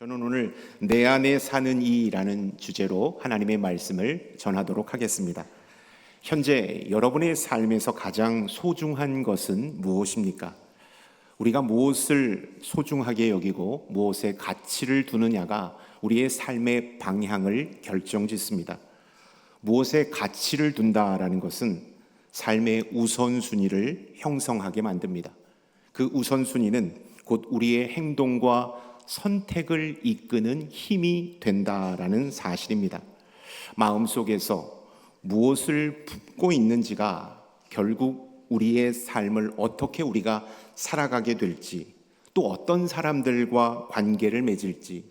저는 오늘 내 안에 사는 이라는 주제로 하나님의 말씀을 전하도록 하겠습니다. 현재 여러분의 삶에서 가장 소중한 것은 무엇입니까? 우리가 무엇을 소중하게 여기고 무엇에 가치를 두느냐가 우리의 삶의 방향을 결정짓습니다. 무엇에 가치를 둔다라는 것은 삶의 우선순위를 형성하게 만듭니다. 그 우선순위는 곧 우리의 행동과 선택을 이끄는 힘이 된다라는 사실입니다. 마음속에서 무엇을 품고 있는지가 결국 우리의 삶을 어떻게 우리가 살아가게 될지, 또 어떤 사람들과 관계를 맺을지,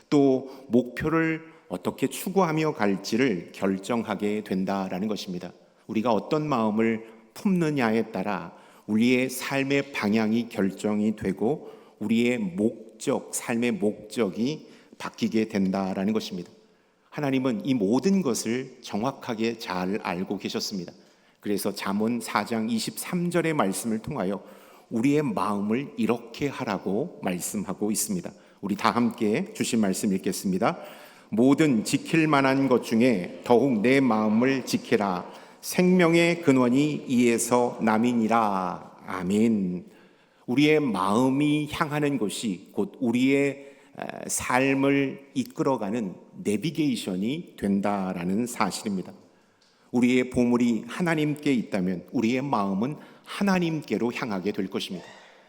또 목표를 어떻게 추구하며 갈지를 결정하게 된다라는 것입니다. 우리가 어떤 마음을 품느냐에 따라 우리의 삶의 방향이 결정이 되고 우리의 삶의 목적이 바뀌게 된다라는 것입니다. 하나님은 이 모든 것을 정확하게 잘 알고 계셨습니다. 그래서 잠언 4장 23절의 말씀을 통하여 우리의 마음을 이렇게 하라고 말씀하고 있습니다. 우리 다 함께 주신 말씀 읽겠습니다. 모든 지킬 만한 것 중에 더욱 내 마음을 지키라. 생명의 근원이 이에서 남이니라. 아멘. 우리의 마음이 향하는 곳이 곧 우리의 삶을 이끌어가는 내비게이션이 된다라는 사실입니다. 우리의 보물이 하나님께 있다면 우리의 마음은 하나님께로 향하게 될 것입니다.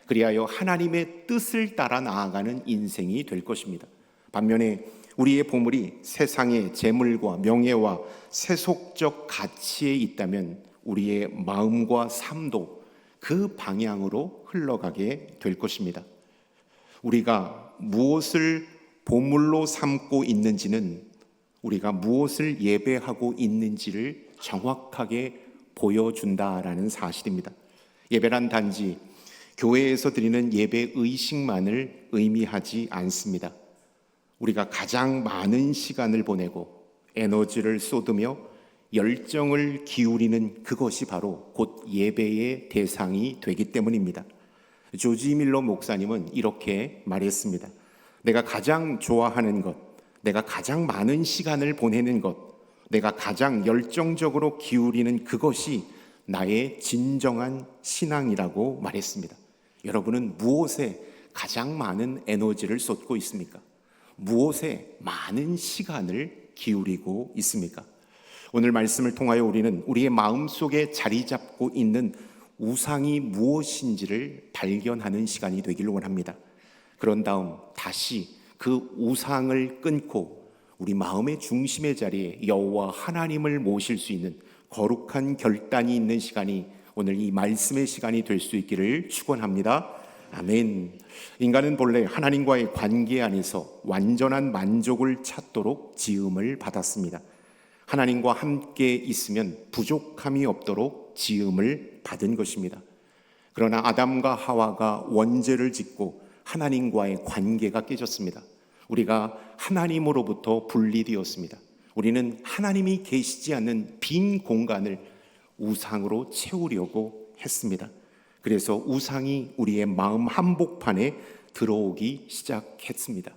그리하여 하나님의 뜻을 따라 나아가는 인생이 될 것입니다. 반면에 우리의 보물이 세상의 재물과 명예와 세속적 가치에 있다면 우리의 마음과 삶도 그 방향으로 흘러가게 될 것입니다. 우리가 무엇을 보물로 삼고 있는지는 우리가 무엇을 예배하고 있는지를 정확하게 보여준다라는 사실입니다. 예배란 단지 교회에서 드리는 예배 의식만을 의미하지 않습니다. 우리가 가장 많은 시간을 보내고 에너지를 쏟으며 열정을 기울이는 그것이 바로 곧 예배의 대상이 되기 때문입니다. 조지 밀러 목사님은 이렇게 말했습니다. 내가 가장 좋아하는 것, 내가 가장 많은 시간을 보내는 것, 내가 가장 열정적으로 기울이는 그것이 나의 진정한 신앙이라고 말했습니다. 여러분은 무엇에 가장 많은 에너지를 쏟고 있습니까? 무엇에 많은 시간을 기울이고 있습니까? 오늘 말씀을 통하여 우리는 우리의 마음속에 자리 잡고 있는 우상이 무엇인지를 발견하는 시간이 되기를 원합니다. 그런 다음 다시 그 우상을 끊고 우리 마음의 중심의 자리에 여호와 하나님을 모실 수 있는 거룩한 결단이 있는 시간이 오늘 이 말씀의 시간이 될 수 있기를 축원합니다. 아멘. 인간은 본래 하나님과의 관계 안에서 완전한 만족을 찾도록 지음을 받았습니다. 하나님과 함께 있으면 부족함이 없도록 지음을 받은 것입니다. 그러나 아담과 하와가 원죄를 짓고 하나님과의 관계가 깨졌습니다. 우리가 하나님으로부터 분리되었습니다. 우리는 하나님이 계시지 않는 빈 공간을 우상으로 채우려고 했습니다. 그래서 우상이 우리의 마음 한복판에 들어오기 시작했습니다.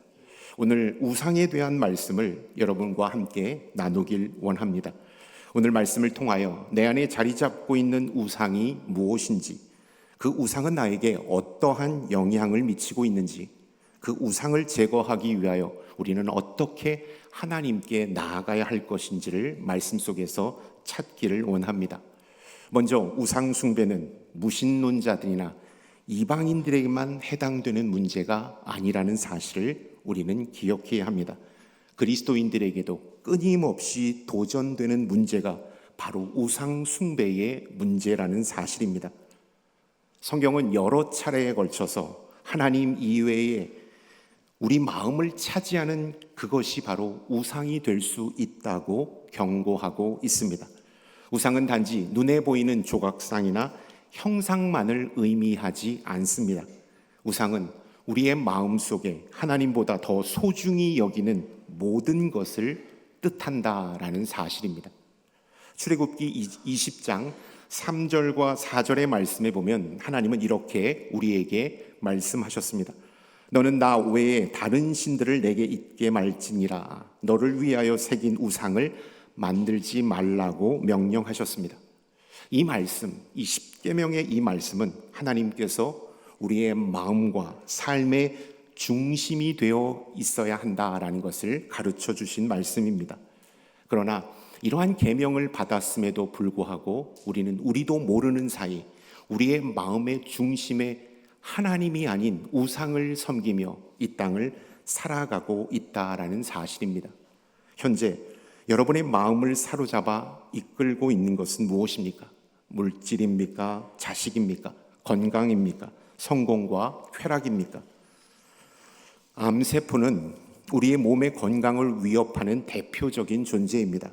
오늘 우상에 대한 말씀을 여러분과 함께 나누길 원합니다. 오늘 말씀을 통하여 내 안에 자리 잡고 있는 우상이 무엇인지, 그 우상은 나에게 어떠한 영향을 미치고 있는지, 그 우상을 제거하기 위하여 우리는 어떻게 하나님께 나아가야 할 것인지를 말씀 속에서 찾기를 원합니다. 먼저 우상 숭배는 무신론자들이나 이방인들에게만 해당되는 문제가 아니라는 사실을 우리는 기억해야 합니다. 그리스도인들에게도 끊임없이 도전되는 문제가 바로 우상 숭배의 문제라는 사실입니다. 성경은 여러 차례에 걸쳐서 하나님 이외에 우리 마음을 차지하는 그것이 바로 우상이 될 수 있다고 경고하고 있습니다. 우상은 단지 눈에 보이는 조각상이나 형상만을 의미하지 않습니다. 우상은 우리의 마음속에 하나님보다 더 소중히 여기는 모든 것을 뜻한다라는 사실입니다. 출애굽기 20장 3절과 4절의 말씀에 보면 하나님은 이렇게 우리에게 말씀하셨습니다. 너는 나 외에 다른 신들을 내게 있게 말지니라. 너를 위하여 새긴 우상을 만들지 말라고 명령하셨습니다. 이 말씀, 이 십계명의 이 말씀은 하나님께서 우리의 마음과 삶의 중심이 되어 있어야 한다라는 것을 가르쳐 주신 말씀입니다. 그러나 이러한 계명을 받았음에도 불구하고 우리도 모르는 사이 우리의 마음의 중심에 하나님이 아닌 우상을 섬기며 이 땅을 살아가고 있다라는 사실입니다. 현재 여러분의 마음을 사로잡아 이끌고 있는 것은 무엇입니까? 물질입니까? 자식입니까? 건강입니까? 성공과 쾌락입니까? 암세포는 우리의 몸의 건강을 위협하는 대표적인 존재입니다.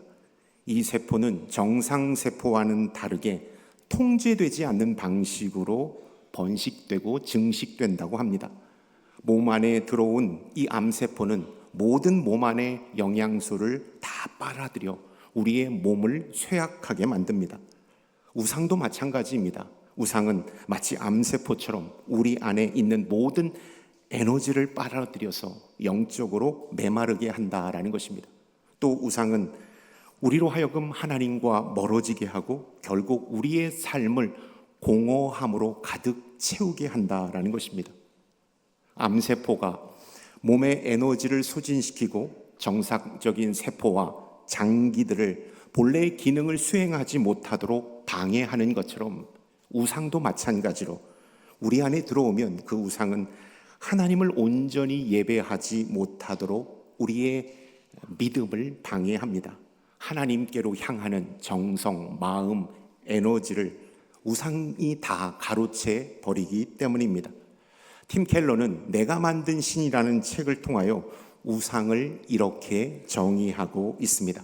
이 세포는 정상세포와는 다르게 통제되지 않는 방식으로 번식되고 증식된다고 합니다. 몸 안에 들어온 이 암세포는 모든 몸 안의 영양소를 다 빨아들여 우리의 몸을 쇠약하게 만듭니다. 우상도 마찬가지입니다. 우상은 마치 암세포처럼 우리 안에 있는 모든 에너지를 빨아들여서 영적으로 메마르게 한다라는 것입니다. 또 우상은 우리로 하여금 하나님과 멀어지게 하고 결국 우리의 삶을 공허함으로 가득 채우게 한다라는 것입니다. 암세포가 몸의 에너지를 소진시키고 정상적인 세포와 장기들을 본래의 기능을 수행하지 못하도록 방해하는 것처럼 우상도 마찬가지로 우리 안에 들어오면 그 우상은 하나님을 온전히 예배하지 못하도록 우리의 믿음을 방해합니다. 하나님께로 향하는 정성, 마음, 에너지를 우상이 다 가로채 버리기 때문입니다. 팀 켈러는 내가 만든 신이라는 책을 통하여 우상을 이렇게 정의하고 있습니다.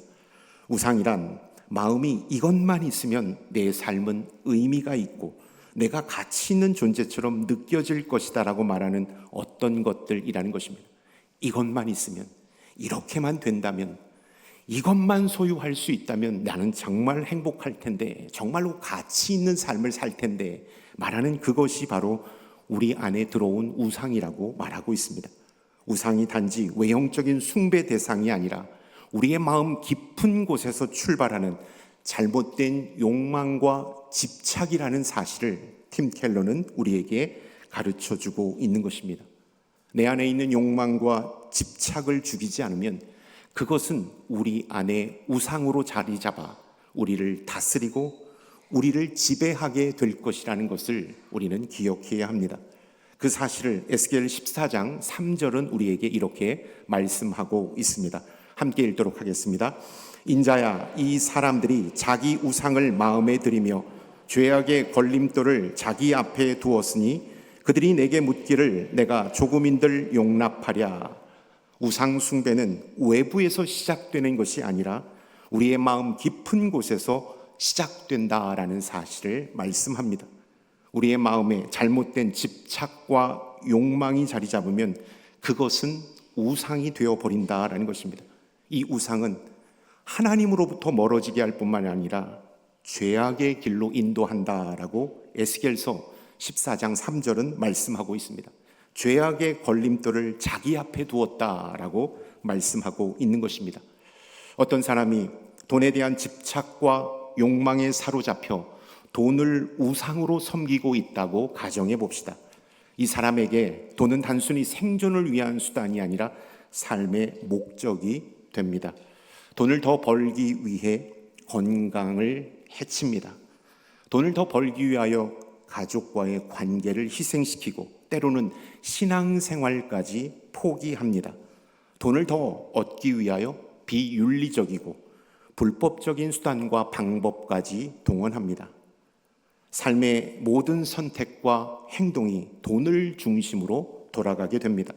우상이란 마음이 이것만 있으면 내 삶은 의미가 있고 내가 가치 있는 존재처럼 느껴질 것이다라고 말하는 어떤 것들이라는 것입니다. 이것만 있으면, 이렇게만 된다면, 이것만 소유할 수 있다면 나는 정말 행복할 텐데, 정말로 가치 있는 삶을 살 텐데 말하는 그것이 바로 우리 안에 들어온 우상이라고 말하고 있습니다. 우상이 단지 외형적인 숭배 대상이 아니라 우리의 마음 깊은 곳에서 출발하는 잘못된 욕망과 집착이라는 사실을 팀 켈러는 우리에게 가르쳐주고 있는 것입니다. 내 안에 있는 욕망과 집착을 죽이지 않으면 그것은 우리 안에 우상으로 자리 잡아 우리를 다스리고 우리를 지배하게 될 것이라는 것을 우리는 기억해야 합니다. 그 사실을 에스겔 14장 3절은 우리에게 이렇게 말씀하고 있습니다. 함께 읽도록 하겠습니다. 인자야, 이 사람들이 자기 우상을 마음에 들이며 죄악의 걸림돌을 자기 앞에 두었으니 그들이 내게 묻기를 내가 조금인들 용납하랴. 우상 숭배는 외부에서 시작되는 것이 아니라 우리의 마음 깊은 곳에서 시작된다라는 사실을 말씀합니다. 우리의 마음에 잘못된 집착과 욕망이 자리 잡으면 그것은 우상이 되어버린다라는 것입니다. 이 우상은 하나님으로부터 멀어지게 할 뿐만 아니라 죄악의 길로 인도한다라고 에스겔서 14장 3절은 말씀하고 있습니다. 죄악의 걸림돌을 자기 앞에 두었다라고 말씀하고 있는 것입니다. 어떤 사람이 돈에 대한 집착과 욕망에 사로잡혀 돈을 우상으로 섬기고 있다고 가정해 봅시다. 이 사람에게 돈은 단순히 생존을 위한 수단이 아니라 삶의 목적이 됩니다. 돈을 더 벌기 위해 건강을 해칩니다. 돈을 더 벌기 위하여 가족과의 관계를 희생시키고 때로는 신앙생활까지 포기합니다. 돈을 더 얻기 위하여 비윤리적이고 불법적인 수단과 방법까지 동원합니다. 삶의 모든 선택과 행동이 돈을 중심으로 돌아가게 됩니다.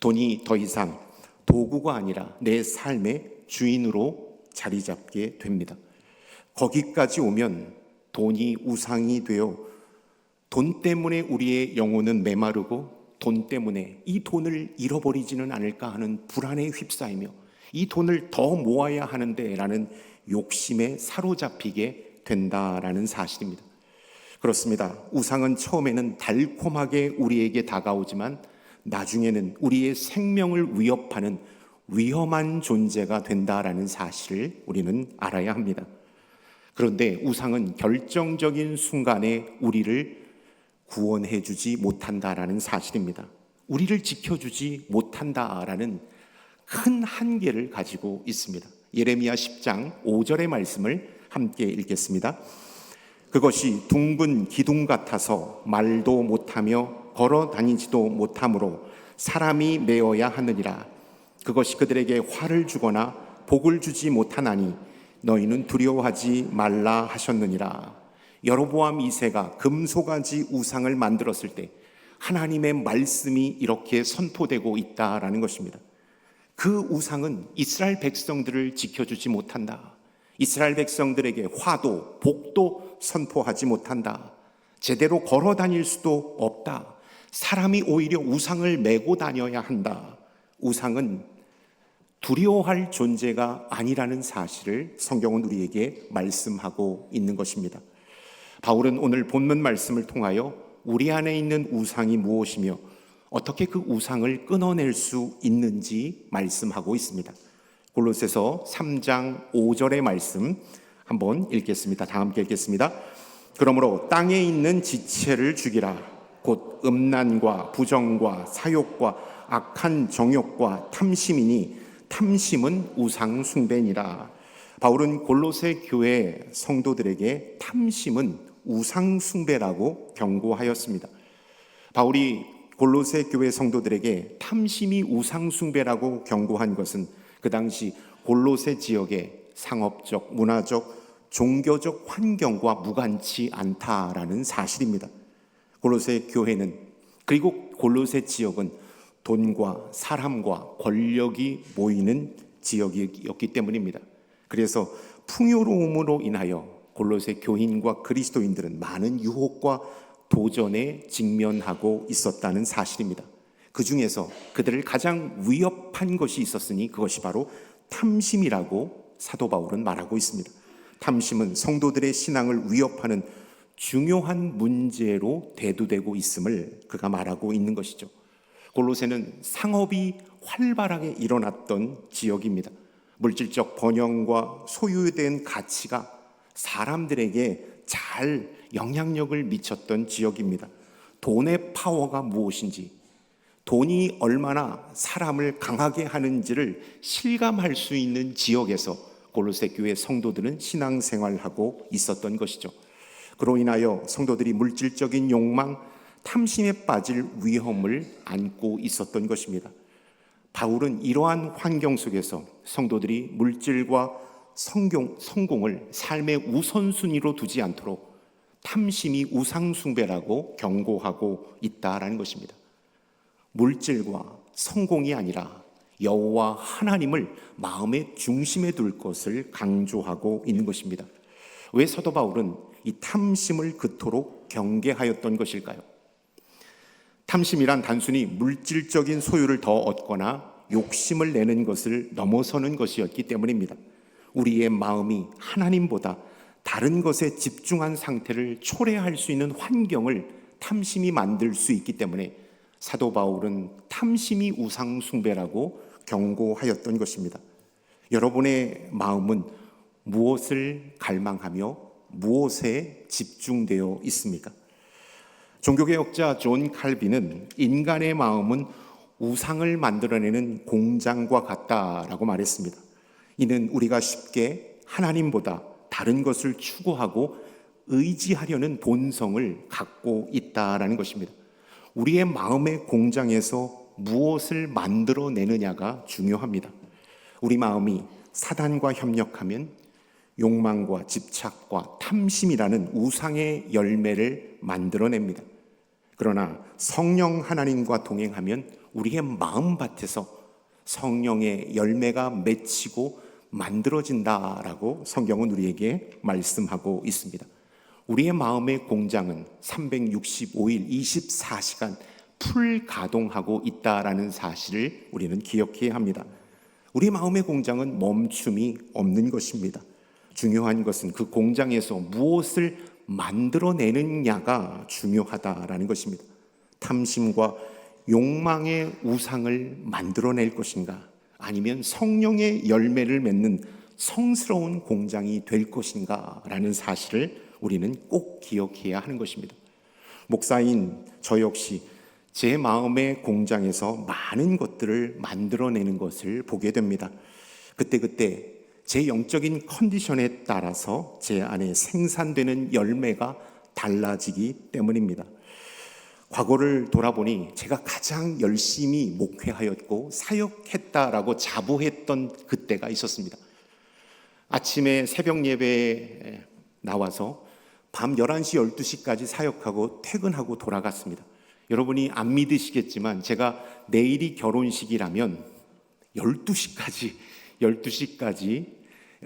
돈이 더 이상 도구가 아니라 내 삶의 주인으로 자리 잡게 됩니다. 거기까지 오면 돈이 우상이 되어 돈 때문에 우리의 영혼은 메마르고 돈 때문에 이 돈을 잃어버리지는 않을까 하는 불안에 휩싸이며 이 돈을 더 모아야 하는데 라는 욕심에 사로잡히게 된다라는 사실입니다. 그렇습니다. 우상은 처음에는 달콤하게 우리에게 다가오지만 나중에는 우리의 생명을 위협하는 위험한 존재가 된다라는 사실을 우리는 알아야 합니다. 그런데 우상은 결정적인 순간에 우리를 구원해 주지 못한다라는 사실입니다. 우리를 지켜주지 못한다라는 큰 한계를 가지고 있습니다. 예레미야 10장 5절의 말씀을 함께 읽겠습니다. 그것이 둥근 기둥 같아서 말도 못하며 걸어 다니지도 못하므로 사람이 메어야 하느니라. 그것이 그들에게 화를 주거나 복을 주지 못하나니 너희는 두려워하지 말라 하셨느니라. 여로보암 2세가 금소가지 우상을 만들었을 때 하나님의 말씀이 이렇게 선포되고 있다라는 것입니다. 그 우상은 이스라엘 백성들을 지켜주지 못한다. 이스라엘 백성들에게 화도 복도 선포하지 못한다. 제대로 걸어 다닐 수도 없다. 사람이 오히려 우상을 메고 다녀야 한다. 우상은 두려워할 존재가 아니라는 사실을 성경은 우리에게 말씀하고 있는 것입니다. 바울은 오늘 본문 말씀을 통하여 우리 안에 있는 우상이 무엇이며 어떻게 그 우상을 끊어낼 수 있는지 말씀하고 있습니다. 골로새서 3장 5절의 말씀 한번 읽겠습니다. 다 함께 읽겠습니다. 그러므로 땅에 있는 지체를 죽이라. 곧 음란과 부정과 사욕과 악한 정욕과 탐심이니 탐심은 우상 숭배니라. 바울은 골로새 교회 성도들에게 탐심은 우상 숭배라고 경고하였습니다. 바울이 골로새 교회 성도들에게 탐심이 우상 숭배라고 경고한 것은 그 당시 골로새 지역의 상업적, 문화적, 종교적 환경과 무관치 않다라는 사실입니다. 골로새 교회는, 그리고 골로새 지역은 돈과 사람과 권력이 모이는 지역이었기 때문입니다. 그래서 풍요로움으로 인하여 골로새 교인과 그리스도인들은 많은 유혹과 도전에 직면하고 있었다는 사실입니다. 그 중에서 그들을 가장 위협한 것이 있었으니 그것이 바로 탐심이라고 사도 바울은 말하고 있습니다. 탐심은 성도들의 신앙을 위협하는 중요한 문제로 대두되고 있음을 그가 말하고 있는 것이죠. 골로새는 상업이 활발하게 일어났던 지역입니다. 물질적 번영과 소유된 가치가 사람들에게 잘 영향력을 미쳤던 지역입니다. 돈의 파워가 무엇인지, 돈이 얼마나 사람을 강하게 하는지를 실감할 수 있는 지역에서 골로새 교회 성도들은 신앙생활하고 있었던 것이죠. 그로 인하여 성도들이 물질적인 욕망, 탐심에 빠질 위험을 안고 있었던 것입니다. 바울은 이러한 환경 속에서 성도들이 물질과 성공을 삶의 우선순위로 두지 않도록 탐심이 우상숭배라고 경고하고 있다라는 것입니다. 물질과 성공이 아니라 여호와 하나님을 마음의 중심에 둘 것을 강조하고 있는 것입니다. 왜 사도 바울은 이 탐심을 그토록 경계하였던 것일까요? 탐심이란 단순히 물질적인 소유를 더 얻거나 욕심을 내는 것을 넘어서는 것이었기 때문입니다. 우리의 마음이 하나님보다 다른 것에 집중한 상태를 초래할 수 있는 환경을 탐심이 만들 수 있기 때문에 사도 바울은 탐심이 우상 숭배라고 경고하였던 것입니다. 여러분의 마음은 무엇을 갈망하며 무엇에 집중되어 있습니까? 종교개혁자 존 칼빈은 인간의 마음은 우상을 만들어내는 공장과 같다라고 말했습니다. 이는 우리가 쉽게 하나님보다 다른 것을 추구하고 의지하려는 본성을 갖고 있다라는 것입니다. 우리의 마음의 공장에서 무엇을 만들어내느냐가 중요합니다. 우리 마음이 사단과 협력하면 욕망과 집착과 탐심이라는 우상의 열매를 만들어냅니다. 그러나 성령 하나님과 동행하면 우리의 마음밭에서 성령의 열매가 맺히고 만들어진다라고 성경은 우리에게 말씀하고 있습니다. 우리의 마음의 공장은 365일 24시간 풀 가동하고 있다라는 사실을 우리는 기억해야 합니다. 우리 마음의 공장은 멈춤이 없는 것입니다. 중요한 것은 그 공장에서 무엇을 만들어내느냐가 중요하다라는 것입니다. 탐심과 욕망의 우상을 만들어낼 것인가, 아니면 성령의 열매를 맺는 성스러운 공장이 될 것인가 라는 사실을 우리는 꼭 기억해야 하는 것입니다. 목사인 저 역시 제 마음의 공장에서 많은 것들을 만들어내는 것을 보게 됩니다. 그때그때 제 영적인 컨디션에 따라서 제 안에 생산되는 열매가 달라지기 때문입니다. 과거를 돌아보니 제가 가장 열심히 목회하였고 사역했다라고 자부했던 그때가 있었습니다. 아침에 새벽 예배에 나와서 밤 11시, 12시까지 사역하고 퇴근하고 돌아갔습니다. 여러분이 안 믿으시겠지만 제가 내일이 결혼식이라면 12시까지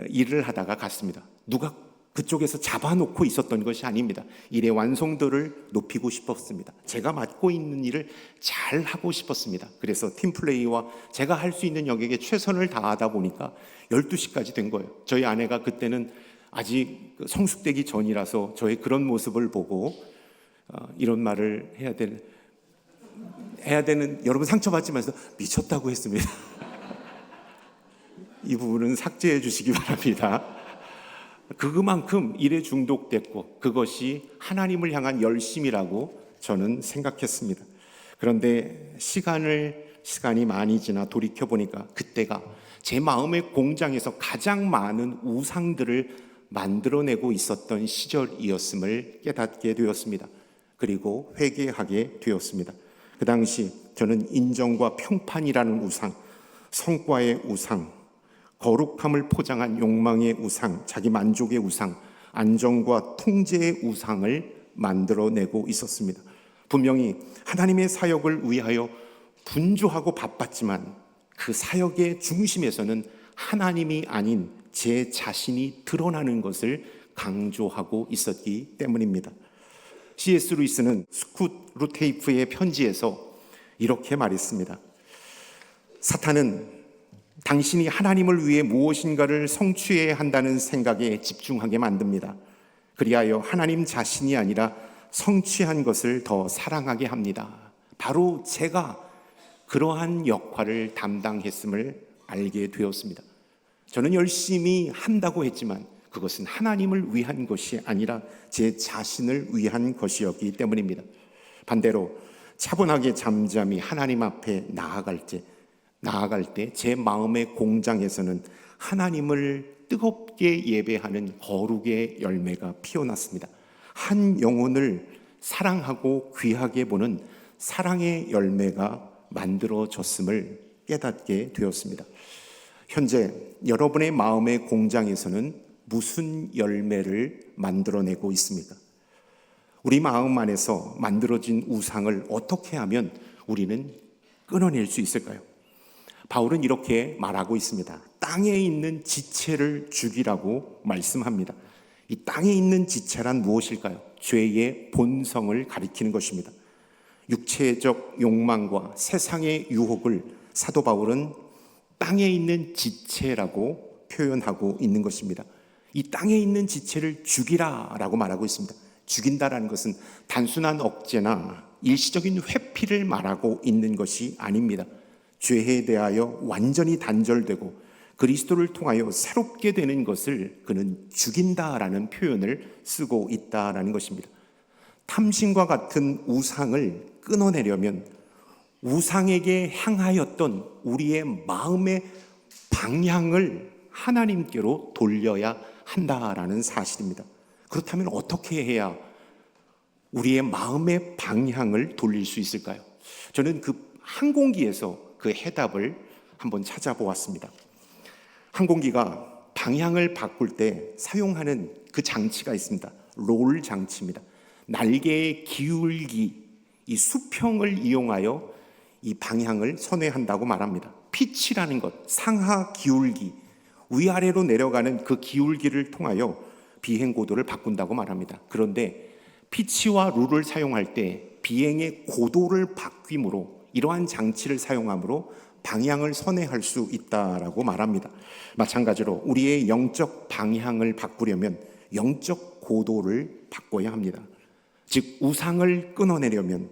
일을 하다가 갔습니다. 누가 그쪽에서 잡아놓고 있었던 것이 아닙니다. 일의 완성도를 높이고 싶었습니다. 제가 맡고 있는 일을 잘 하고 싶었습니다. 그래서 팀플레이와 제가 할 수 있는 영역에 최선을 다하다 보니까 12시까지 된 거예요. 저희 아내가 그때는 아직 성숙되기 전이라서 저의 그런 모습을 보고 이런 말을 해야 되는 여러분 상처받지만 미쳤다고 했습니다. 이 부분은 삭제해 주시기 바랍니다. 그만큼 일에 중독됐고 그것이 하나님을 향한 열심이라고 저는 생각했습니다. 그런데 시간이 많이 지나 돌이켜보니까 그때가 제 마음의 공장에서 가장 많은 우상들을 만들어내고 있었던 시절이었음을 깨닫게 되었습니다. 그리고 회개하게 되었습니다. 그 당시 저는 인정과 평판이라는 우상, 성과의 우상, 거룩함을 포장한 욕망의 우상, 자기 만족의 우상, 안정과 통제의 우상을 만들어내고 있었습니다. 분명히 하나님의 사역을 위하여 분주하고 바빴지만 그 사역의 중심에서는 하나님이 아닌 제 자신이 드러나는 것을 강조하고 있었기 때문입니다. C.S. 루이스는 스콧 루테이프의 편지에서 이렇게 말했습니다. 사탄은 당신이 하나님을 위해 무엇인가를 성취해야 한다는 생각에 집중하게 만듭니다. 그리하여 하나님 자신이 아니라 성취한 것을 더 사랑하게 합니다. 바로 제가 그러한 역할을 담당했음을 알게 되었습니다. 저는 열심히 한다고 했지만 그것은 하나님을 위한 것이 아니라 제 자신을 위한 것이었기 때문입니다. 반대로 차분하게 잠잠히 하나님 앞에 나아갈 때 제 마음의 공장에서는 하나님을 뜨겁게 예배하는 거룩의 열매가 피어났습니다. 한 영혼을 사랑하고 귀하게 보는 사랑의 열매가 만들어졌음을 깨닫게 되었습니다. 현재 여러분의 마음의 공장에서는 무슨 열매를 만들어내고 있습니까? 우리 마음 안에서 만들어진 우상을 어떻게 하면 우리는 끊어낼 수 있을까요? 바울은 이렇게 말하고 있습니다. 땅에 있는 지체를 죽이라고 말씀합니다. 이 땅에 있는 지체란 무엇일까요? 죄의 본성을 가리키는 것입니다. 육체적 욕망과 세상의 유혹을 사도 바울은 땅에 있는 지체라고 표현하고 있는 것입니다. 이 땅에 있는 지체를 죽이라라고 말하고 있습니다. 죽인다라는 것은 단순한 억제나 일시적인 회피를 말하고 있는 것이 아닙니다. 죄에 대하여 완전히 단절되고 그리스도를 통하여 새롭게 되는 것을 그는 죽인다라는 표현을 쓰고 있다라는 것입니다. 탐심과 같은 우상을 끊어내려면 우상에게 향하였던 우리의 마음의 방향을 하나님께로 돌려야 한다라는 사실입니다. 그렇다면 어떻게 해야 우리의 마음의 방향을 돌릴 수 있을까요? 저는 그 항공기에서 그 해답을 한번 찾아보았습니다. 항공기가 방향을 바꿀 때 사용하는 그 장치가 있습니다. 롤 장치입니다. 날개의 기울기, 이 수평을 이용하여 이 방향을 선회한다고 말합니다. 피치라는 것, 상하 기울기, 위아래로 내려가는 그 기울기를 통하여 비행 고도를 바꾼다고 말합니다. 그런데 피치와 룰을 사용할 때 비행의 고도를 바뀜으로 이러한 장치를 사용함으로 방향을 선회할 수 있다라고 말합니다. 마찬가지로 우리의 영적 방향을 바꾸려면 영적 고도를 바꿔야 합니다. 즉 우상을 끊어내려면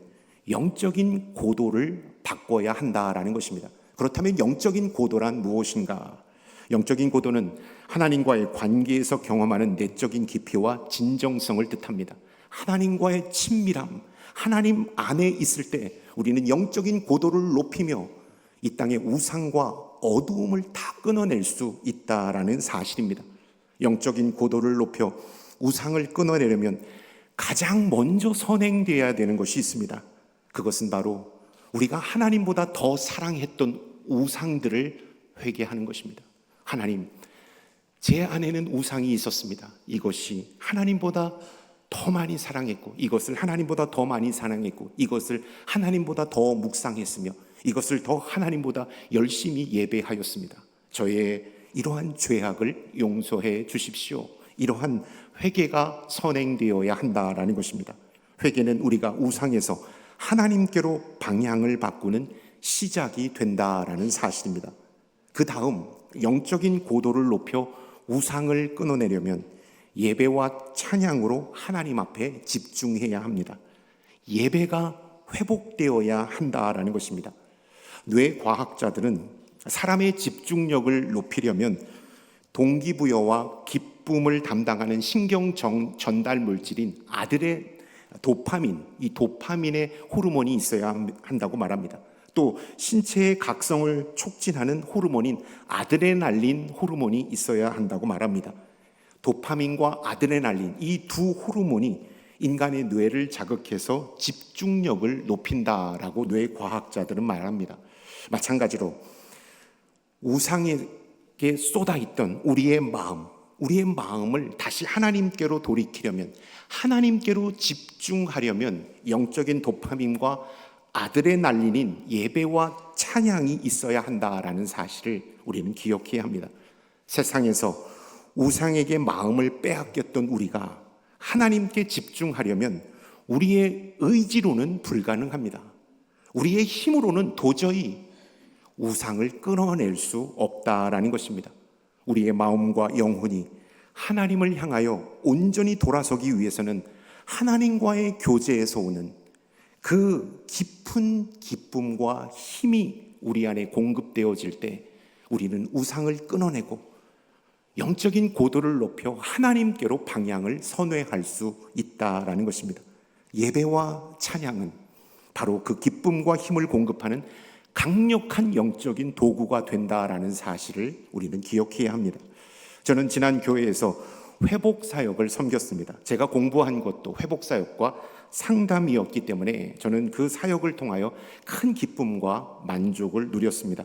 영적인 고도를 바꿔야 한다라는 것입니다. 그렇다면 영적인 고도란 무엇인가? 영적인 고도는 하나님과의 관계에서 경험하는 내적인 깊이와 진정성을 뜻합니다. 하나님과의 친밀함, 하나님 안에 있을 때 우리는 영적인 고도를 높이며 이 땅의 우상과 어두움을 다 끊어낼 수 있다라는 사실입니다. 영적인 고도를 높여 우상을 끊어내려면 가장 먼저 선행되어야 되는 것이 있습니다. 그것은 바로 우리가 하나님보다 더 사랑했던 우상들을 회개하는 것입니다. 하나님, 제 안에는 우상이 있었습니다. 이것이 하나님보다 더 많이 사랑했고, 이것을 하나님보다 더 많이 사랑했고, 이것을 하나님보다 더 묵상했으며, 이것을 더 하나님보다 열심히 예배하였습니다. 저의 이러한 죄악을 용서해 주십시오. 이러한 회개가 선행되어야 한다라는 것입니다. 회개는 우리가 우상에서 하나님께로 방향을 바꾸는 시작이 된다라는 사실입니다. 그 다음 영적인 고도를 높여 우상을 끊어내려면 예배와 찬양으로 하나님 앞에 집중해야 합니다. 예배가 회복되어야 한다라는 것입니다. 뇌과학자들은 사람의 집중력을 높이려면 동기부여와 기쁨을 담당하는 신경 전달 물질인 아들의 도파민, 이 도파민의 호르몬이 있어야 한다고 말합니다. 또 신체의 각성을 촉진하는 호르몬인 아드레날린 호르몬이 있어야 한다고 말합니다. 도파민과 아드레날린, 이 두 호르몬이 인간의 뇌를 자극해서 집중력을 높인다라고 뇌과학자들은 말합니다. 마찬가지로 우상에게 쏟아있던 우리의 마음을 다시 하나님께로 돌이키려면, 하나님께로 집중하려면 영적인 도파민과 아드레날린인 예배와 찬양이 있어야 한다라는 사실을 우리는 기억해야 합니다. 세상에서 우상에게 마음을 빼앗겼던 우리가 하나님께 집중하려면 우리의 의지로는 불가능합니다. 우리의 힘으로는 도저히 우상을 끊어낼 수 없다라는 것입니다. 우리의 마음과 영혼이 하나님을 향하여 온전히 돌아서기 위해서는 하나님과의 교제에서 오는 그 깊은 기쁨과 힘이 우리 안에 공급되어질 때 우리는 우상을 끊어내고 영적인 고도를 높여 하나님께로 방향을 선회할 수 있다라는 것입니다. 예배와 찬양은 바로 그 기쁨과 힘을 공급하는 강력한 영적인 도구가 된다라는 사실을 우리는 기억해야 합니다. 저는 지난 교회에서 회복사역을 섬겼습니다. 제가 공부한 것도 회복사역과 상담이었기 때문에 저는 그 사역을 통하여 큰 기쁨과 만족을 누렸습니다.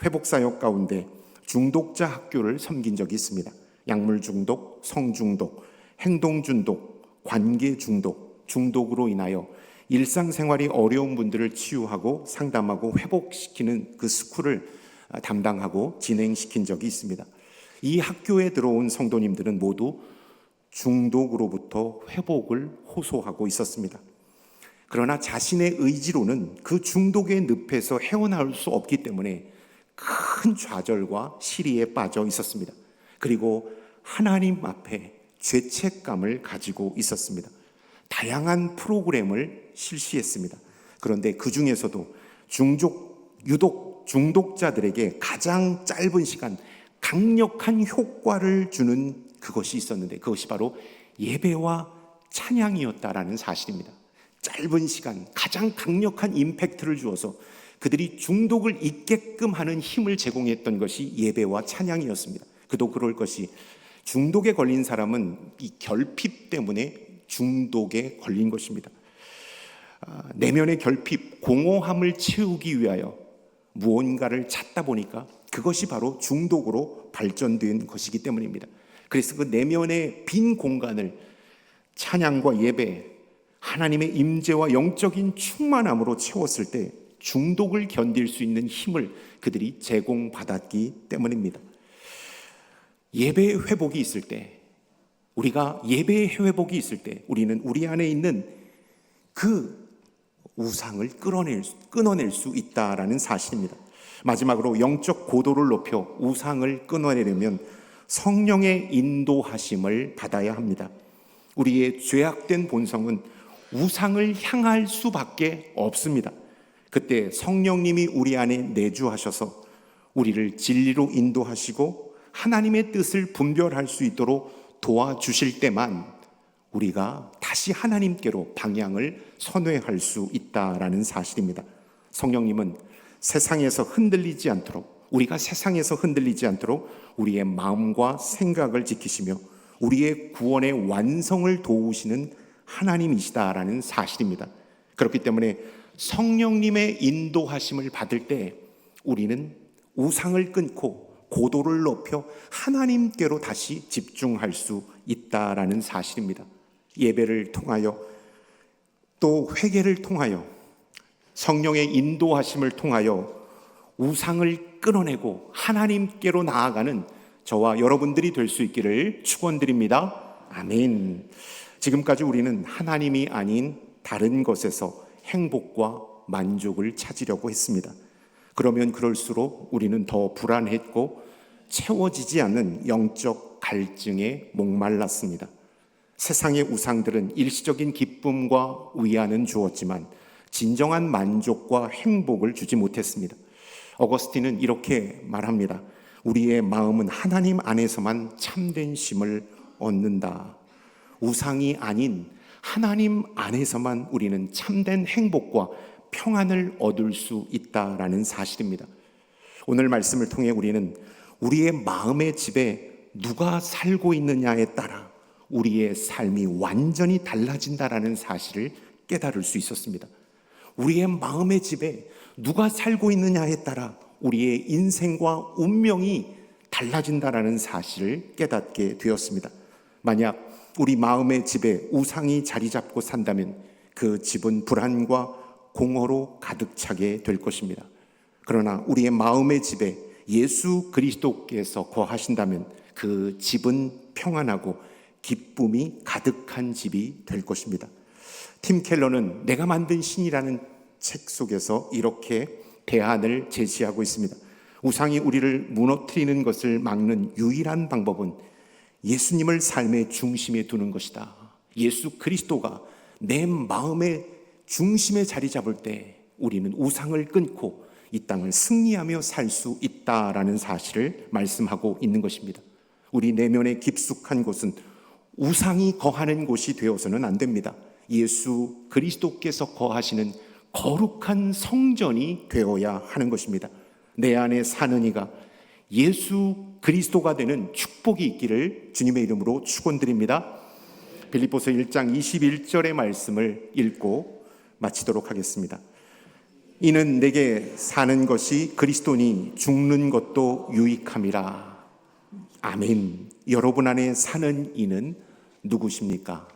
회복사역 가운데 중독자 학교를 섬긴 적이 있습니다. 약물 중독, 성 중독, 행동 중독, 관계 중독, 중독으로 인하여 일상생활이 어려운 분들을 치유하고 상담하고 회복시키는 그 스쿨을 담당하고 진행시킨 적이 있습니다. 이 학교에 들어온 성도님들은 모두 중독으로부터 회복을 호소하고 있었습니다. 그러나 자신의 의지로는 그 중독의 늪에서 헤어나올 수 없기 때문에 큰 좌절과 시리에 빠져 있었습니다. 그리고 하나님 앞에 죄책감을 가지고 있었습니다. 다양한 프로그램을 실시했습니다. 그런데 그 중에서도 유독 중독자들에게 가장 짧은 시간 강력한 효과를 주는 그것이 있었는데 그것이 바로 예배와 찬양이었다라는 사실입니다. 짧은 시간 가장 강력한 임팩트를 주어서 그들이 중독을 잊게끔 하는 힘을 제공했던 것이 예배와 찬양이었습니다. 그도 그럴 것이 중독에 걸린 사람은 이 결핍 때문에 중독에 걸린 것입니다. 내면의 결핍, 공허함을 채우기 위하여 무언가를 찾다 보니까 그것이 바로 중독으로 발전된 것이기 때문입니다. 그래서 그 내면의 빈 공간을 찬양과 예배, 하나님의 임재와 영적인 충만함으로 채웠을 때 중독을 견딜 수 있는 힘을 그들이 제공받았기 때문입니다. 예배의 회복이 있을 때, 우리가 예배의 회복이 있을 때 우리는 우리 안에 있는 그 우상을 끊어낼 수 있다라는 사실입니다. 마지막으로 영적 고도를 높여 우상을 끊어내려면 성령의 인도하심을 받아야 합니다. 우리의 죄악된 본성은 우상을 향할 수밖에 없습니다. 그때 성령님이 우리 안에 내주하셔서 우리를 진리로 인도하시고 하나님의 뜻을 분별할 수 있도록 도와주실 때만 우리가 다시 하나님께로 방향을 선회할 수 있다라는 사실입니다. 성령님은 세상에서 흔들리지 않도록, 우리가 세상에서 흔들리지 않도록 우리의 마음과 생각을 지키시며 우리의 구원의 완성을 도우시는 하나님이시다라는 사실입니다. 그렇기 때문에 성령님의 인도하심을 받을 때 우리는 우상을 끊고 고도를 높여 하나님께로 다시 집중할 수 있다라는 사실입니다. 예배를 통하여 또 회개를 통하여 성령의 인도하심을 통하여 우상을 끊어내고 하나님께로 나아가는 저와 여러분들이 될 수 있기를 축원드립니다. 아멘. 지금까지 우리는 하나님이 아닌 다른 것에서 행복과 만족을 찾으려고 했습니다. 그러면 그럴수록 우리는 더 불안했고 채워지지 않는 영적 갈증에 목말랐습니다. 세상의 우상들은 일시적인 기쁨과 위안은 주었지만 진정한 만족과 행복을 주지 못했습니다. 어거스틴은 이렇게 말합니다. 우리의 마음은 하나님 안에서만 참된 쉼을 얻는다. 우상이 아닌 하나님 안에서만 우리는 참된 행복과 평안을 얻을 수 있다라는 사실입니다. 오늘 말씀을 통해 우리는 우리의 마음의 집에 누가 살고 있느냐에 따라 우리의 삶이 완전히 달라진다라는 사실을 깨달을 수 있었습니다. 우리의 마음의 집에 누가 살고 있느냐에 따라 우리의 인생과 운명이 달라진다라는 사실을 깨닫게 되었습니다. 만약 우리 마음의 집에 우상이 자리 잡고 산다면 그 집은 불안과 공허로 가득 차게 될 것입니다. 그러나 우리의 마음의 집에 예수 그리스도께서 거하신다면 그 집은 평안하고 기쁨이 가득한 집이 될 것입니다. 팀 켈러는 내가 만든 신이라는 책 속에서 이렇게 대안을 제시하고 있습니다. 우상이 우리를 무너뜨리는 것을 막는 유일한 방법은 예수님을 삶의 중심에 두는 것이다. 예수 그리스도가 내 마음의 중심에 자리 잡을 때 우리는 우상을 끊고 이 땅을 승리하며 살 수 있다라는 사실을 말씀하고 있는 것입니다. 우리 내면에 깊숙한 곳은 우상이 거하는 곳이 되어서는 안 됩니다. 예수 그리스도께서 거하시는 거룩한 성전이 되어야 하는 것입니다. 내 안에 사는 이가 예수 그리스도가 되는 축복이 있기를 주님의 이름으로 축원드립니다. 빌립보서 1장 21절의 말씀을 읽고 마치도록 하겠습니다. 이는 내게 사는 것이 그리스도니 죽는 것도 유익함이라. 아멘. 여러분 안에 사는 이는 누구십니까?